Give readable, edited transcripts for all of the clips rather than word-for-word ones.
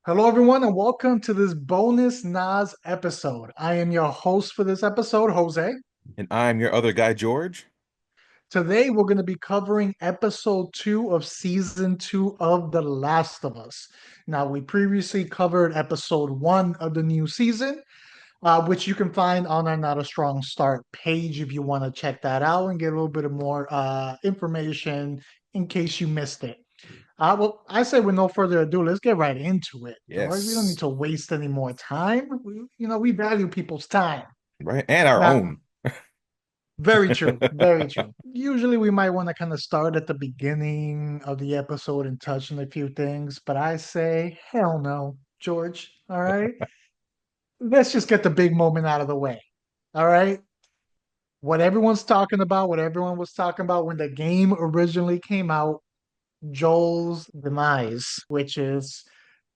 Hello, everyone, and welcome to this bonus NASS episode. I am your host for this episode, Jose. And I'm your other guy, George. Today, we're going to be covering episode two of season two of The Last of Us. Now, we previously covered episode one of the new season, which you can find on our Not a Strong Start page if you want to check that out and get a little bit of more information in case you missed it. Well, I say with no further ado, let's get right into it, George. We don't need Yes. to waste any more time. We value people's time. Right. And our Now, own. very true, very true. Usually, we might want to kind of start at the beginning of the episode and touch on a few things, but I say, hell no, George. All right, let's just get the big moment out of the way. All right, what everyone's talking about, what everyone was talking about when the game originally came out, Joel's demise, which is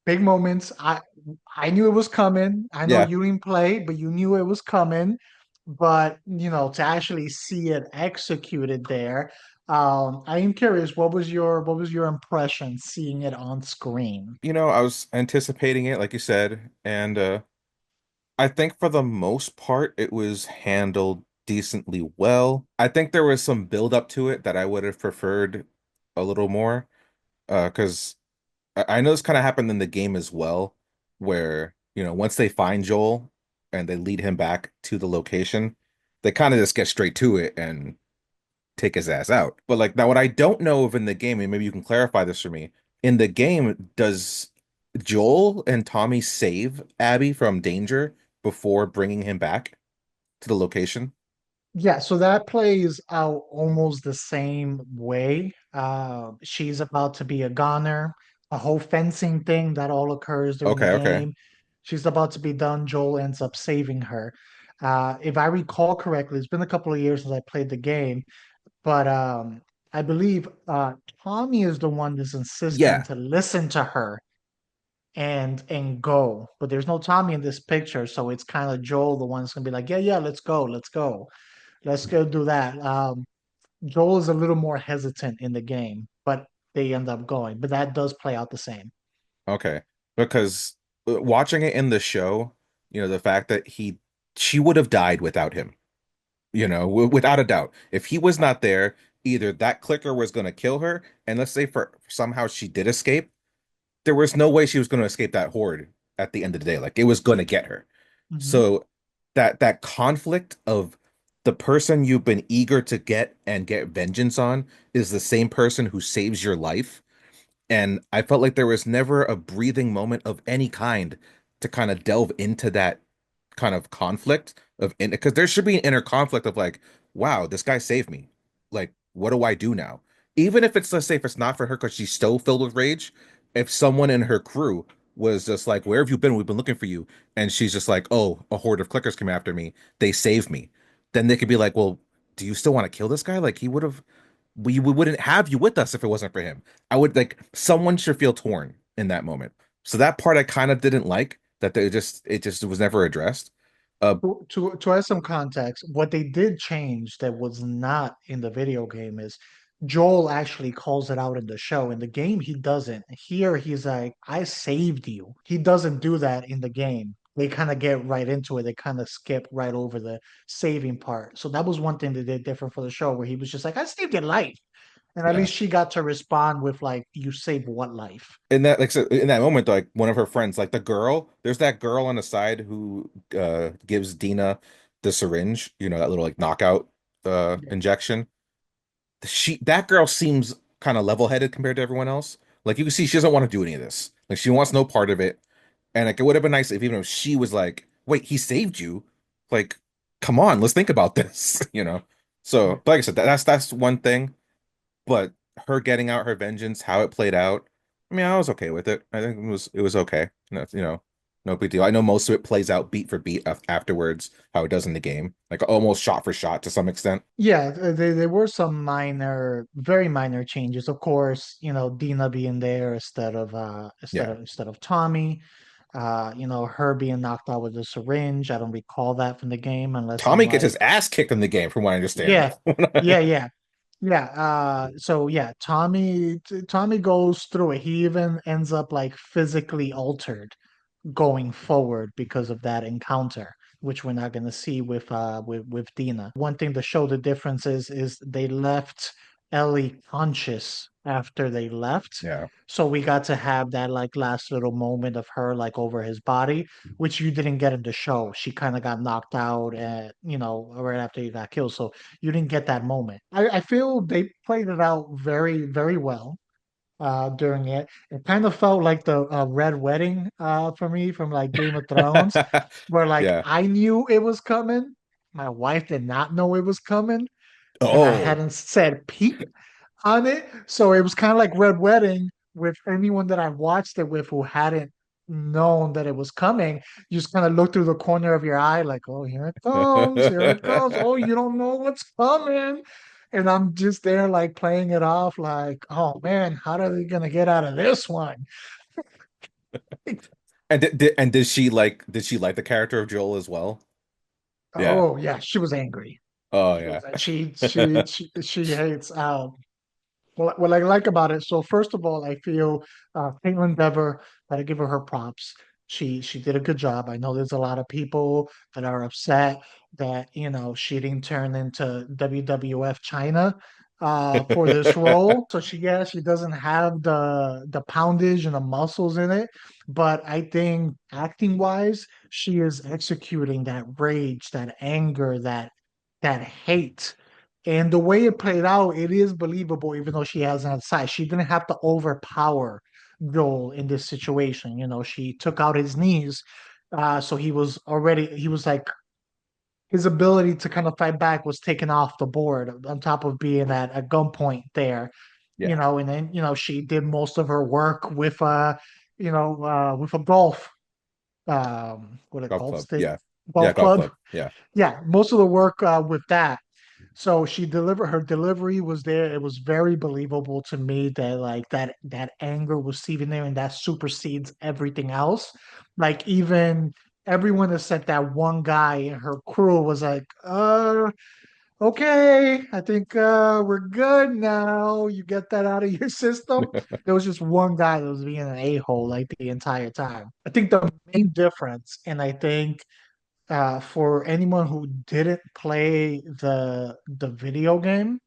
big moments. I knew it was coming. I know Yeah. you didn't play, but you knew it was coming. But to actually see it executed there, I am curious. What was your impression seeing it on screen? I was anticipating it, like you said, and I think for the most part it was handled decently well. I think there was some build up to it that I would have preferred a little more. Because I know this kind of happened in the game as well, where, once they find Joel and they lead him back to the location, they kind of just get straight to it and take his ass out. But like now, what I don't know of in the game, and maybe you can clarify this for me, in the game, does Joel and Tommy save Abby from danger before bringing him back to the location? Yeah, so that plays out almost the same way. She's about to be a goner, a whole fencing thing that all occurs during the Okay, okay. game. She's about to be done. Joel ends up saving her. If I recall correctly, it's been a couple of years since I played the game, but I believe Tommy is the one that's insisting Yeah, to listen to her and go. But there's no Tommy in this picture, so it's kind of Joel the one that's gonna be like, yeah, yeah, let's go, let's go. Let's go do that. Joel is a little more hesitant in the game, but they end up going. But that does play out the same. okay. Because watching it in the show, the fact that she would have died without him. Without a doubt. If he was not there, either that clicker was going to kill her, and let's say for somehow she did escape, there was no way she was going to escape that horde at the end of the day. Like it was going to get her. Mhm. So that conflict of the person you've been eager to get and get vengeance on is the same person who saves your life. And I felt like there was never a breathing moment of any kind to kind of delve into that kind of conflict of because there should be an inner conflict of like, wow, this guy saved me. Like, what do I do now? Even if it's, let's say, if it's not for her because she's so filled with rage, if someone in her crew was just like, where have you been? We've been looking for you. And she's just like, oh, a horde of clickers came after me. They saved me. Then they could be like, well, do you still want to kill this guy? Like, he would have, we wouldn't have you with us if it wasn't for him. I would like, someone should feel torn in that moment. So that part I kind of didn't like that it just was never addressed. To add some context, what they did change that was not in the video game is Joel actually calls it out in the show. In the game, he doesn't. Here, he's like, I saved you. He doesn't do that in the game. They kind of get right into it. They kind of skip right over the saving part. So that was one thing they did different for the show, where he was just like, I saved your life. And at Yeah. least she got to respond with like, you saved what life? In that like so in that moment, like one of her friends, like the girl, there's that girl on the side who gives Dina the syringe, that little like knockout Yeah. injection. That girl seems kind of level-headed compared to everyone else. Like you can see she doesn't want to do any of this. Like she wants no part of it. And like it would have been nice if even if she was like, wait, he saved you. Like, come on, let's think about this, So, Yeah. but like I said, that's one thing. But her getting out her vengeance, how it played out, I mean, I was okay with it. I think it was okay. No, no big deal. I know most of it plays out beat for beat afterwards, how it does in the game, like almost shot for shot to some extent. Yeah, there were some minor, very minor changes. Of course, Dina being there instead of Yeah. Tommy. Her being knocked out with a syringe. I don't recall that from the game unless I'm Tommy gets like, his ass kicked in the game, from what I understand. yeah, yeah, yeah. Yeah, so yeah, Tommy goes through it. He even ends up like physically altered going forward because of that encounter, which we're not going to see with Dina. One thing to show the differences is they left Ellie conscious after they left. Yeah. So we got to have that like last little moment of her like over his body, which you didn't get in the show. She kind of got knocked out at, right after he got killed. So you didn't get that moment. I feel they played it out very, very well during it. It kind of felt like the Red Wedding for me from like Game of Thrones, where like Yeah. I knew it was coming. My wife did not know it was coming, and I Oh. hadn't said peep on it. So it was kind of like Red Wedding with anyone that I watched it with who hadn't known that it was coming. You just kind of look through the corner of your eye, like, oh, here it comes, here it comes. Oh, you don't know what's coming. And I'm just there, like playing it off, like, oh man, how are they gonna get out of this one? And did she like the character of Joel as well? Yeah. Oh yeah, she was angry. Oh She yeah. was she hates what I like about it. So first of all, I feel Caitlin Dever, gotta give her her props. She did a good job. I know there's a lot of people that are upset that she didn't turn into WWF China for this role. So she doesn't have the poundage and the muscles in it, but I think acting wise, she is executing that rage, that anger, that hate. And the way it played out, it is believable, even though she has an side. She didn't have to overpower Joel in this situation. She took out his knees. So he was like, his ability to kind of fight back was taken off the board on top of being at a gunpoint there, Yeah. and then, she did most of her work with a what a Golf golf club. stick, Yeah. Yeah, golf golf club. club. Yeah. Yeah, most of the work with that. So her delivery was there. It was very believable to me that like that anger was seething there and that supersedes everything else. Like even everyone except that one guy in her crew was like, okay, I think we're good now. You get that out of your system. There was just one guy that was being an a-hole like the entire time. I think the main difference, and I think for anyone who didn't play the video game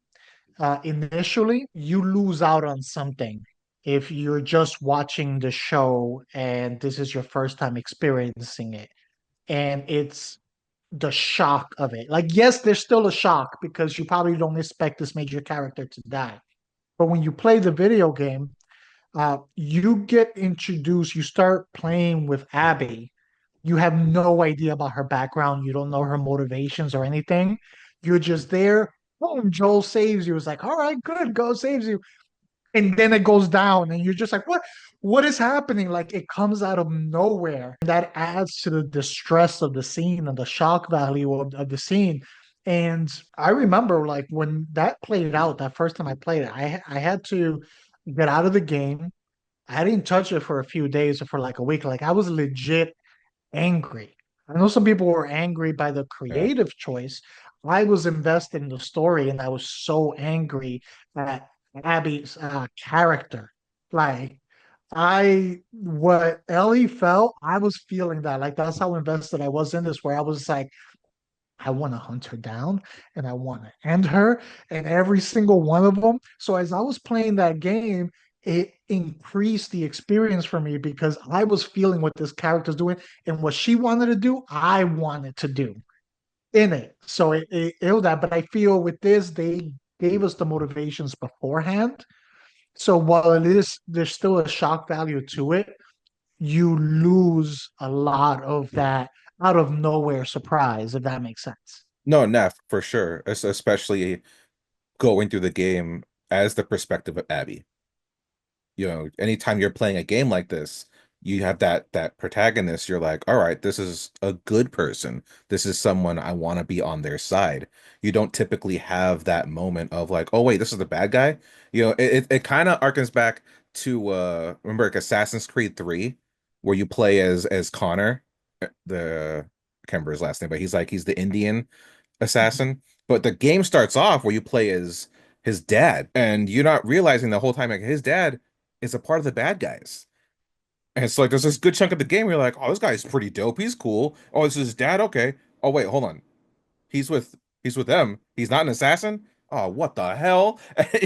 initially, you lose out on something if you're just watching the show and this is your first time experiencing it. And it's the shock of it. Like, yes, there's still a shock because you probably don't expect this major character to die. But when you play the video game, you get introduced, you start playing with Abby. You have no idea about her background. You don't know her motivations or anything. You're just there. Boom, Joel saves you. It's like, all right, good, go saves you. And then it goes down, and you're just like, what? What is happening? Like it comes out of nowhere. That adds to the distress of the scene and the shock value of the scene. And I remember like when that played out, that first time I played it, I had to get out of the game. I didn't touch it for a few days or for like a week. Like I was legit angry. I know some people were angry by the Yeah. creative choice. I was invested in the story and I was so angry at Abby's character. Like what Ellie felt, I was feeling that. Like that's how invested I was in this, where I was like, I want to hunt her down and I want to end her and every single one of them. So as I was playing that game, it increased the experience for me because I was feeling what this character's doing and what she wanted to do, I wanted to do in it. So it was that. But I feel with this, they gave us the motivations beforehand. So while there's still a shock value to it, you lose a lot of that out of nowhere surprise, if that makes sense. No, Neff, for sure. Especially going through the game as the perspective of Abby. Anytime you're playing a game like this, you have that protagonist, you're like, all right, this is a good person. This is someone I want to be on their side. You don't typically have that moment of like, oh wait, this is the bad guy. It kind of harkens back to remember like Assassin's Creed 3, where you play as Connor, I can't remember his last name, but he's the Indian assassin. But the game starts off where you play as his dad, and you're not realizing the whole time like his dad is a part of the bad guys. And it's like there's this good chunk of the game where you're like, oh, this guy's pretty dope. He's cool. Oh, this is his dad. Okay. Oh, wait, hold on. He's with he's with them. He's not an assassin. Oh, what the hell?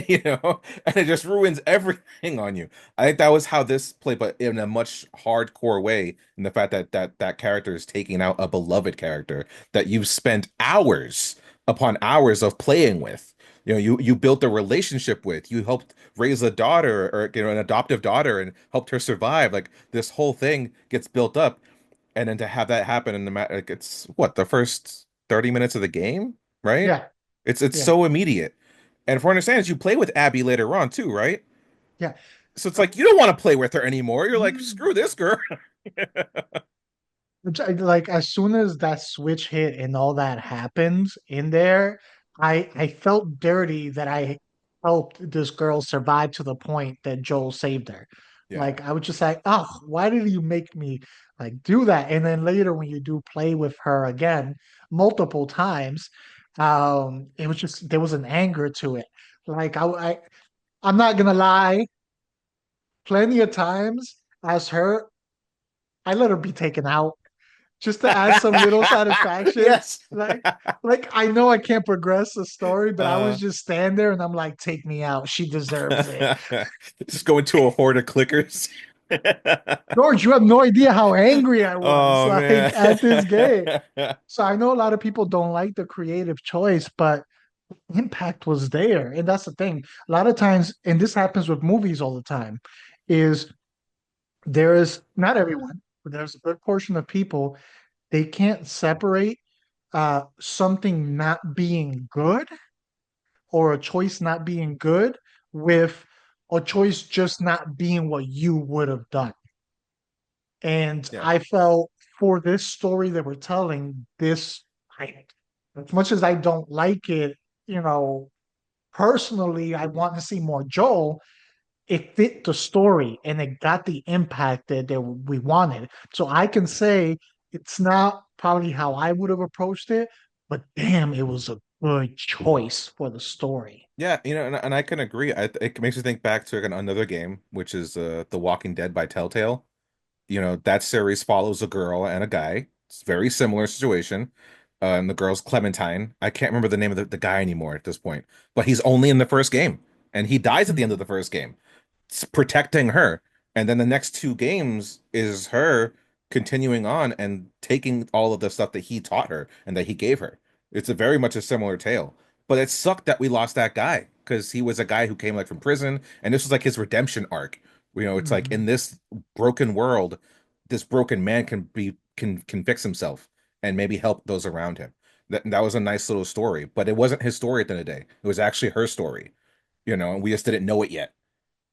You know, and it just ruins everything on you. I think that was how this played, but in a much hardcore way, in the fact that that character is taking out a beloved character that you've spent hours upon hours of playing with. You know, you built a relationship with, you helped raise a daughter or an adoptive daughter and helped her survive. Like this whole thing gets built up, and then to have that happen in the like it's what the first 30 minutes of the game, right? Yeah, It's yeah, so immediate. And for understands, you play with Abby later on too, right? yeah. So it's like you don't want to play with her anymore. You're like, Mm. screw this girl. Like as soon as that switch hit and all that happened in there, I felt dirty that I helped this girl survive to the point that Joel saved her. Yeah. Like I was just like, oh, why did you make me like do that? And then later when you do play with her again multiple times, it was just there was an anger to it. Like I'm not gonna lie, plenty of times as her, I let her be taken out just to add some little satisfaction. Yes. Like, like I know I can't progress the story, but I was Uh, just stand there and I'm like, take me out. She deserves it. just go into a horde of clickers. George, you have no idea how angry I was Oh like man. at this game. So I know a lot of people don't like the creative choice, but impact was there. And that's the thing. A lot of times, and this happens with movies all the time, is there is not everyone, but there's a good portion of people, they can't separate something not being good or a choice not being good with a choice just not being what you would have done. And Yeah. I felt for this story that we're telling, this, I, as much as I don't like it, you know, personally, I want to see more Joel. It fit the story and it got the impact that we wanted. So I can say it's not probably how I would have approached it, but damn, it was a good choice for the story. Yeah, and I can agree. It makes me think back to another game, which is The Walking Dead by Telltale. That series follows a girl and a guy. It's a very similar situation. And the girl's Clementine. I can't remember the name of the guy anymore at this point, but he's only in the first game, and he dies at the end of Mhm. the first game. It's protecting her. And then the next two games is her continuing on and taking all of the stuff that he taught her and that he gave her. It's a very much a similar tale. But it sucked that we lost that guy because he was a guy who came like from prison, and this was like his redemption arc. It's like in Mhm. this broken world, this broken man can fix himself and maybe help those around him. That was a nice little story, but it wasn't his story at the end of the day. It was actually her story, and we just didn't know it yet.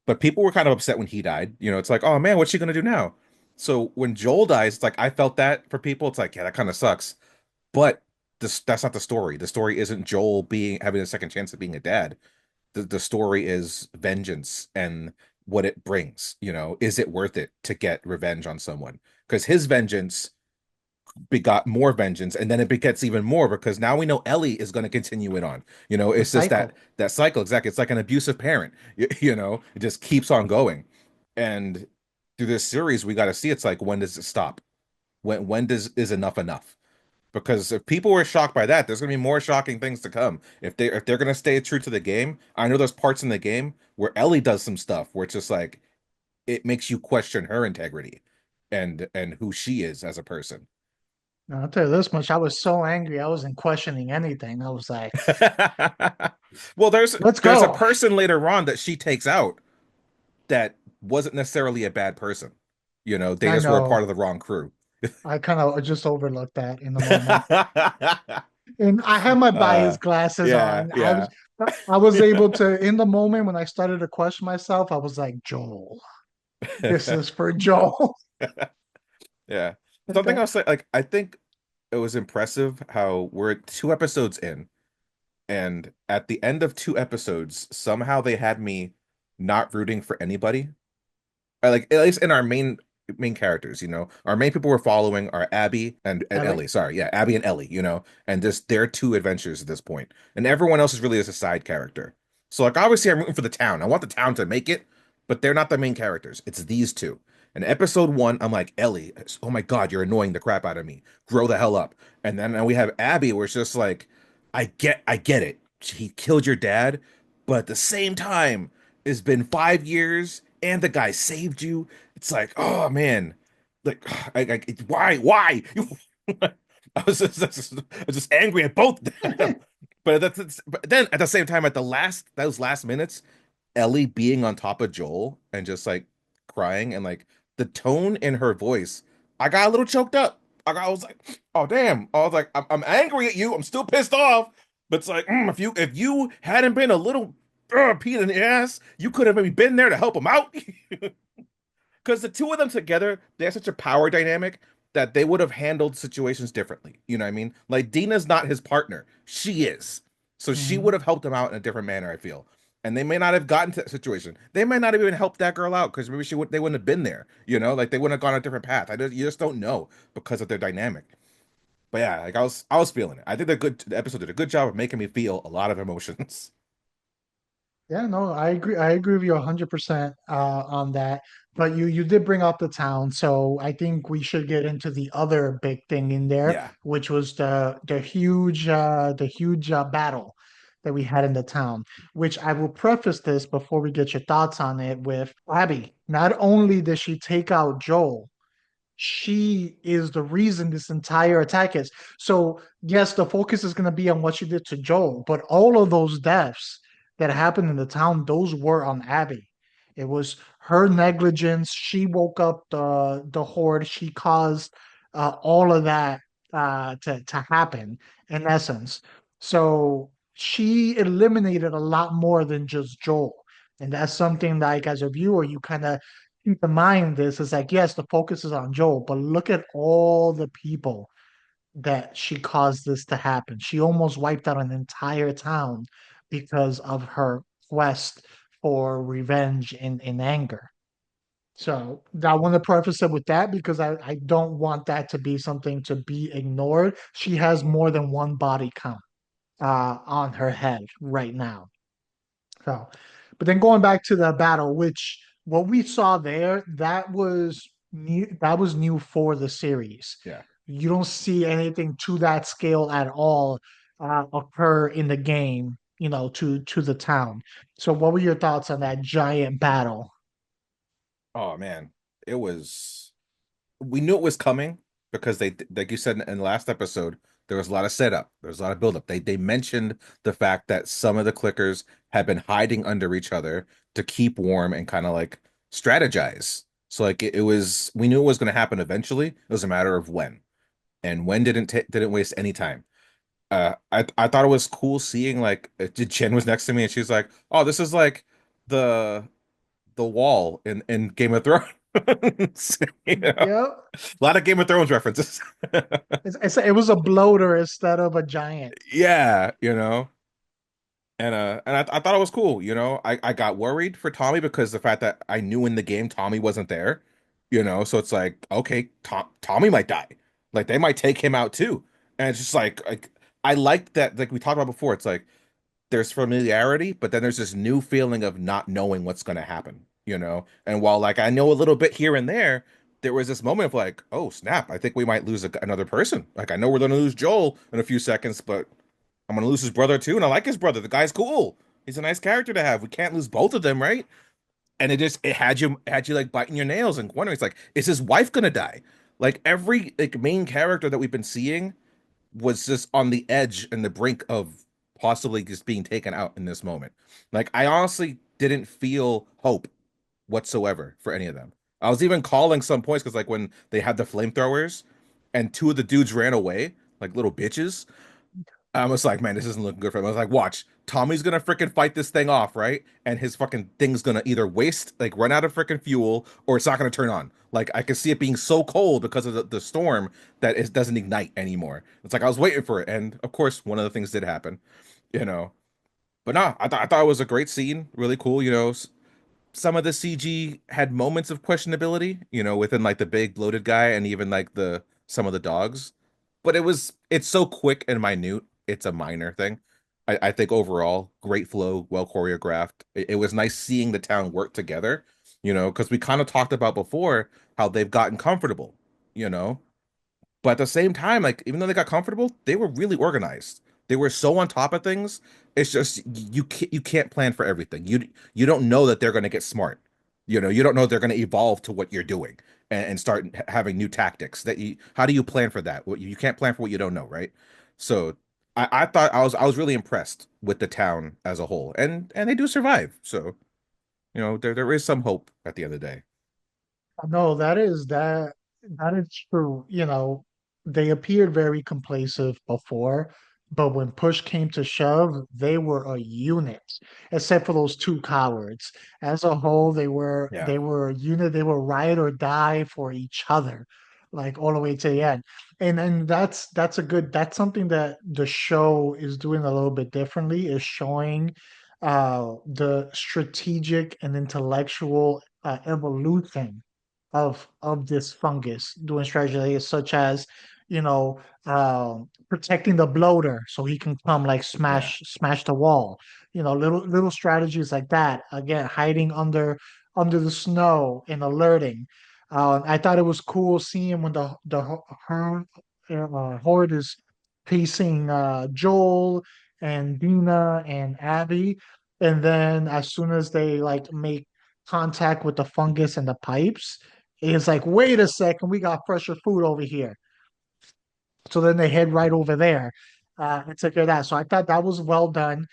But people were kind of upset when he died. It's like, oh man, what's she gonna do now? So when Joel dies, it's like I felt that for people. It's like, yeah, that kind of sucks. But that's not the story. The story isn't Joel being having a second chance at being a dad. The story is vengeance and what it brings. Is it worth it to get revenge on someone? Because his vengeance begot more vengeance, and then it begets even more because now we know Ellie is going to continue it on. The It's just that cycle. that cycle. Exactly. It's like an abusive parent. It just keeps on going. And through this series, we got to see it's like, when does it stop? When does is enough enough? Because if people were shocked by that, there's going to be more shocking things to come. If they're going to stay true to the game, I know there's parts in the game where Ellie does some stuff where it's just like it makes you question her integrity and who she is as a person. Now, I'll tell you this much. I was so angry. I wasn't questioning anything. I was like, Well, let's there's a go. person later on that she takes out that wasn't necessarily a bad person. They I just were a part know. of the wrong crew. I kind of just overlooked that in the moment. And I had my bias glasses Yeah, on. yeah. I was able to, in the moment when I started to question myself, I was like, Joel, this is for Joel. Yeah. And Something that, I'll say, like, I think it was impressive how we're 2 episodes in, and at the end of 2 episodes, somehow they had me not rooting for anybody. Like at least in our main characters, our main people we're following are Abby and Ellie, Ellie. Sorry, yeah, Abby and Ellie, and just their two adventures at this point, and everyone else is really just a side character. So like obviously I'm rooting for the town. I want the town to make it, but they're not the main characters. It's these two. In episode one, I'm like, Ellie, oh my God, you're annoying the crap out of me. Grow the hell up. And then we have Abby, where it's just like, I get it. He killed your dad, but at the same time, it's been 5 years and the guy saved you. It's like, oh man, like, why? I was just angry at both of them. But then at the same time, at those last minutes, Ellie being on top of Joel and just like crying and like the tone in her voice, I got a little choked up. I was like, oh damn. I was like, I'm angry at you. I'm still pissed off. But it's like, if you hadn't been a little peed in the ass, you could have maybe been there to help him out. Because the two of them together, they have such a power dynamic that they would have handled situations differently. You know what I mean? Like Dina's not his partner. She is. So she would Mhm. have helped him out in a different manner, I feel. And they may not have gotten to that situation. They might not have even helped that girl out because maybe they wouldn't have been there. You know, like they wouldn't have gone a different path. You just don't know because of their dynamic. But yeah, like I was feeling it. I think the episode did a good job of making me feel a lot of emotions. Yeah, no, I agree. I agree with you 100% on that. But you did bring up the town, so I think we should get into the other big thing in there, Yeah. which was the huge battle that we had in the town. Which I will preface this before we get your thoughts on it with Abby. Not only did she take out Joel, she is the reason this entire attack is. So, yes, the focus is going to be on what she did to Joel, but all of those deaths that happened in the town, those were on Abby. It was her negligence. She woke up the horde. She caused all of that to happen in essence. So she eliminated a lot more than just Joel. And that's something like as a viewer, you kind of keep in mind this is like, yes, the focus is on Joel, but look at all the people that she caused this to happen. She almost wiped out an entire town because of her quest for revenge in anger. So I want to preface it with that because I don't want that to be something to be ignored. She has more than one body count on her head right now. So, but then going back to the battle, which what we saw there, that was new. That was new for the series. Yeah. You don't see anything to that scale at all occur in the game. You know, to the town. So, what were your thoughts on that giant battle? Oh man. It was we knew it was coming because they, like you said in the last episode, there was a lot of setup, there was a lot of buildup. They mentioned the fact that some of the clickers had been hiding under each other to keep warm and kind of like strategize. So like it was, we knew it was going to happen eventually. It was a matter of when, and when didn't waste any time. I thought it was cool seeing like Jen was next to me and she's like, "Oh, this is like the wall in Game of Thrones." You know? Yep. A lot of Game of Thrones references. It was a bloater instead of a giant. Yeah, you know. And I thought it was cool, you know. I got worried for Tommy because the fact that I knew in the game Tommy wasn't there, you know, so it's like, okay, Tommy might die. Like they might take him out too. And it's just like I like that, like we talked about before, it's like there's familiarity, but then there's this new feeling of not knowing what's going to happen, you know? And while like I know a little bit here and there was this moment of like, oh snap, I think we might lose another person. Like I know we're going to lose Joel in a few seconds, but I'm going to lose his brother too. And I like his brother. The guy's cool. He's a nice character to have. We can't lose both of them, right? And it had you like biting your nails and wondering, it's like, is his wife going to die? Like every like main character that we've been seeing was just on the edge and the brink of possibly just being taken out in this moment. Like I honestly didn't feel hope whatsoever for any of them. I was even calling some points because like when they had the flamethrowers and two of the dudes ran away like little bitches, I was like, man, this isn't looking good for him. I was like, watch, Tommy's gonna freaking fight this thing off, right? And his fucking thing's gonna either waste, like run out of freaking fuel, or it's not gonna turn on. Like I could see it being so cold because of the storm that it doesn't ignite anymore. It's like I was waiting for it, and of course, one of the things did happen, you know. But no, I thought it was a great scene, really cool. You know, some of the CG had moments of questionability, you know, within like the big bloated guy and even like the some of the dogs. But it's so quick and minute, it's a minor thing. I think overall, great flow, well choreographed. It was nice seeing the town work together, because we kind of talked about before how they've gotten comfortable, you know. But at the same time, like even though they got comfortable, they were really organized. They were so on top of things. It's just you can't plan for everything. You don't know that they're going to get smart. You don't know they're going to evolve to what you're doing and start having new tactics. How do you plan for that? You can't plan for what you don't know, right? So I thought I was really impressed with the town as a whole, and they do survive. So there is some hope at the end of the day. No, that is true. They appeared very complacent before, but when push came to shove, they were a unit, except for those two cowards. As a whole, Yeah. they were a unit. They were ride or die for each other, like all the way to the end. And that's something that the show is doing a little bit differently, is showing the strategic and intellectual evolution of this fungus doing strategies such as you know protecting the bloater so he can come like Yeah. smash the wall, little strategies like that, again hiding under the snow and alerting. I thought it was cool seeing when horde is facing Joel and Dina and Abby, and then as soon as they like make contact with the fungus and the pipes, it's like, wait a second, we got fresher food over here. So then they head right over there and take care of that. So I thought that was well done.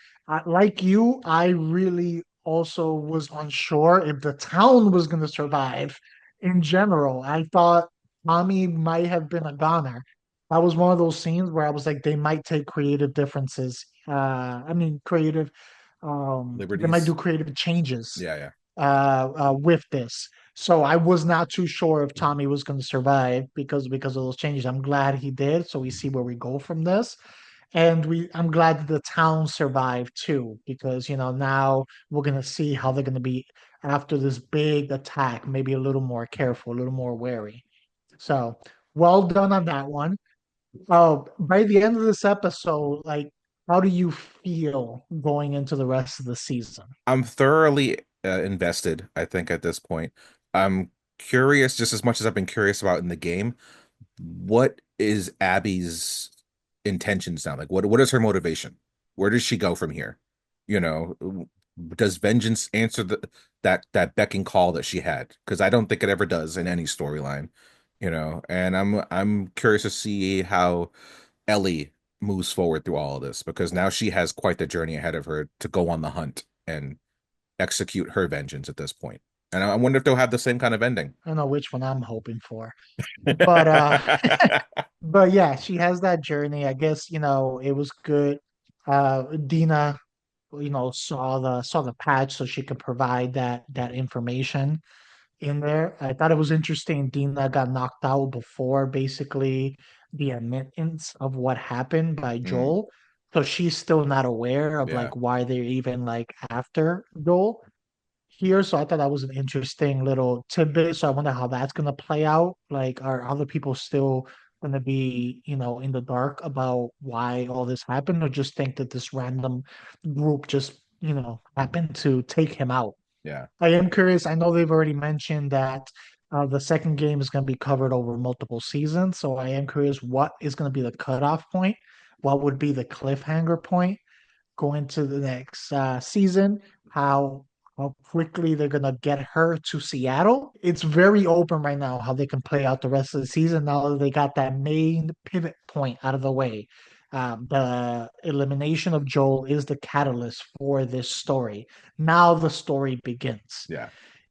Like you, I really also was unsure if the town was going to survive in general. I thought Tommy might have been a goner. That was one of those scenes where I was like, they might take creative differences. Creative, they might do Liberties. creative changes Yeah, yeah. with this. So I was not too sure if Tommy was going to survive because of those changes. I'm glad he did. So we see where we go from this, and I'm glad that the town survived too because now we're going to see how they're going to be after this big attack. Maybe a little more careful, a little more wary. So well done on that one. Oh, by the end of this episode, like, how do you feel going into the rest of the season? I'm thoroughly invested, I think, at this point. I'm curious just as much as I've been curious about in the game. What is Abby's intentions now? Like, what is her motivation? Where does she go from here? You know, does vengeance answer that becking call that she had? Because I don't think it ever does in any storyline. And I'm curious to see how Ellie moves forward through all of this because now she has quite the journey ahead of her to go on the hunt and execute her vengeance at this point. And I wonder if they'll have the same kind of ending. I don't know which one I'm hoping for. But but yeah, she has that journey. I guess, it was good. Dina, saw the patch so she could provide that information in there. I thought it was interesting. Dina got knocked out before basically the admittance of what happened by Mm, Joel. So she's still not aware of yeah, like why they're even like after Joel here. So I thought that was an interesting little tidbit. So I wonder how that's gonna play out. Like, are other people still gonna be, in the dark about why all this happened, or just think that this random group just, happened to take him out? yeah, I am curious. I know they've already mentioned that the second game is going to be covered over multiple seasons. So I am curious what is going to be the cutoff point? What would be the cliffhanger point going to the next season? How quickly they're gonna get her to Seattle? It's very open right now how they can play out the rest of the season now that they got that main pivot point out of the way. The elimination of Joel is the catalyst for this story. Now the story begins. yeah,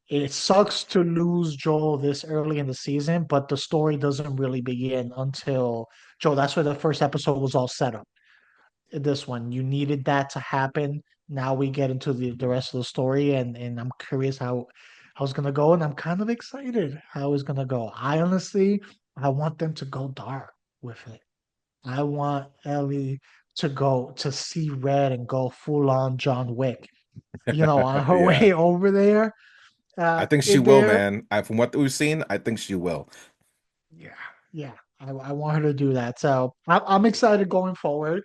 It sucks to lose Joel this early in the season, but the story doesn't really begin until Joel. That's where the first episode was all set up. This one. You needed that to happen. Now we get into the rest of the story, and I'm curious how it's gonna go, and I'm kind of excited how it's gonna go. I want them to go dark with it. I want Ellie to go to see red and go full on John Wick. On her yeah. way over there. I think she In will, there, man. From what we've seen, I think she will. yeah, yeah. I want her to do that. So I'm excited going forward.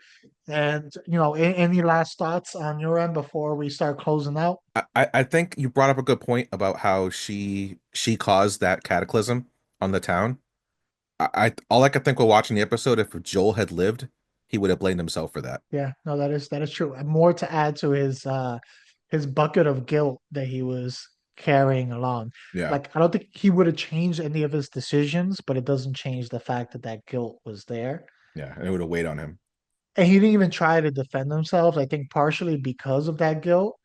And any last thoughts on your end before we start closing out? I think you brought up a good point about how she caused that cataclysm on the town. I all I could think while watching the episode, if Joel had lived, he would have blamed himself for that. Yeah, no, that is true. And more to add to his bucket of guilt that he was carrying along. Yeah, Like I don't think he would have changed any of his decisions, but it doesn't change the fact that that guilt was there. yeah, and it would have weighed on him. And he didn't even try to defend himself. I think partially because of that guilt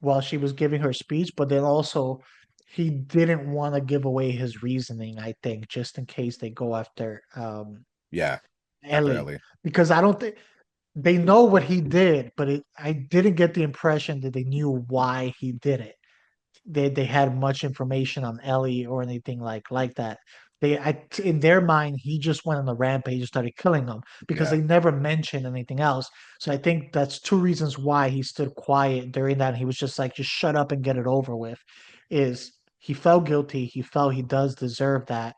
while she was giving her speech, but then also he didn't want to give away his reasoning, I think, just in case they go after Yeah, after Ellie. Ellie. Because I don't think they know what he did, but I didn't get the impression that they knew why he did it. They had much information on Ellie or anything like that. In their mind, he just went on a rampage and started killing them because Yeah, they never mentioned anything else. So I think that's two reasons why he stood quiet during that. And he was just like, just shut up and get it over with. Is he felt guilty? He felt he does deserve that,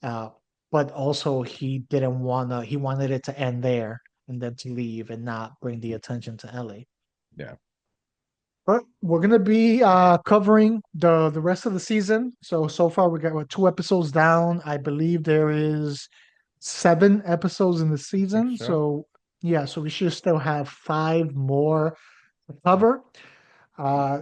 uh, but also he didn't wanna. He wanted it to end there and then to leave and not bring the attention to Ellie. yeah. But we're gonna be covering the rest of the season. So far we got what, 2 episodes down. I believe there is 7 episodes in the I think season. so. So yeah, so we should still have 5 more to cover.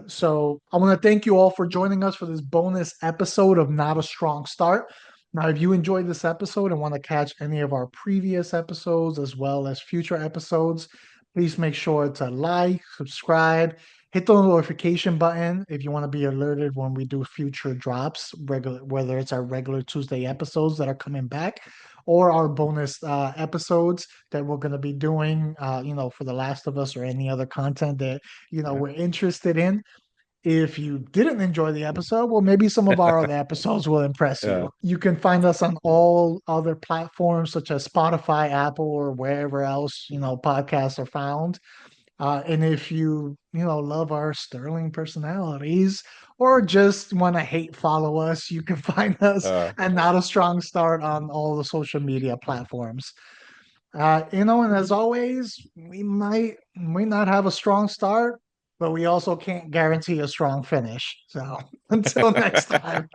So I want to thank you all for joining us for this bonus episode of Not a Strong Start. Now, if you enjoyed this episode and want to catch any of our previous episodes as well as future episodes, please make sure to like, subscribe, hit the notification button if you want to be alerted when we do future drops, regular whether it's our regular Tuesday episodes that are coming back or our bonus episodes that we're going to be doing, for The Last of Us or any other content that Yeah. we're interested in. If you didn't enjoy the episode, well, maybe some of our other episodes will impress Yeah. you. You can find us on all other platforms such as Spotify, Apple, or wherever else, podcasts are found. And if love our sterling personalities or just want to hate follow us, you can find us Uh, at Not a Strong Start on all the social media platforms. And as always, we might not have a strong start, but we also can't guarantee a strong finish. So until next time.